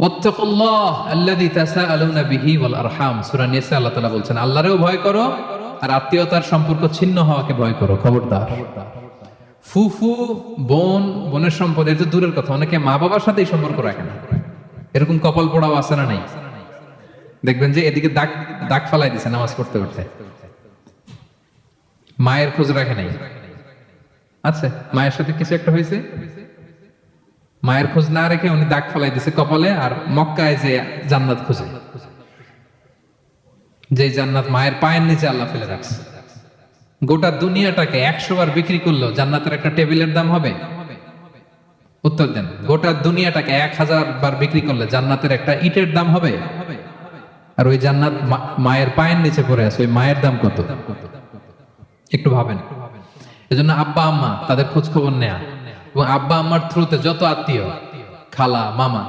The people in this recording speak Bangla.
ওয়াত্তাকুল্লাহ আল্লাযী তাসাআলুনা বিহি ওয়াল আরহাম, সূরা নিসা আল্লাহ তাআলা বলছেন আল্লাহরেও ভয় করো আর আত্মীয়তার সম্পর্ক ছিন্ন হওয়াকে ভয় করো। খবরদার। ফুফু বোন, বোনের সম্পদ এর তো দূরের কথা, অনেকে মা বাবার সাথেই সম্পর্ক রাখে না। এরকম কপাল পোড়াও আছে না নাই? দেখবেন যে এদিকে দাগ দাগ ফালাই দিছে নামাজ পড়তে পড়তে, মায়ের খোঁজ রাখে নাই। আচ্ছা, মায়ের সাথে কিছু একটা হয়েছে, মায়ের খোঁজ না রেখে উনি দাগ ফেলাই দিছে কপালে, আর মক্কায় যে জান্নাত খুঁজে, যে জান্নাত মায়ের পায়ের নিচে আল্লাহ ফেলে রাখছে। গোটা দুনিয়াটাকে 100 বার বিক্রি করলেও জান্নাতের একটা টেবিলের দাম হবে? উত্তর দেন। গোটা দুনিয়াটাকে 1000 বার বিক্রি করলে জান্নাতের একটা ইটের দাম হবে? আর ওই জান্নাত মায়ের পায়ের নিচে পড়ে আছে, ওই মায়ের দাম কত? একটু ভাবেন। এজন্য আব্বা আম্মা তাদের খোঁজ খবর নেয়া, এবং আব্বা আম্মার থ্রুতে যত আত্মীয়, খালা মামা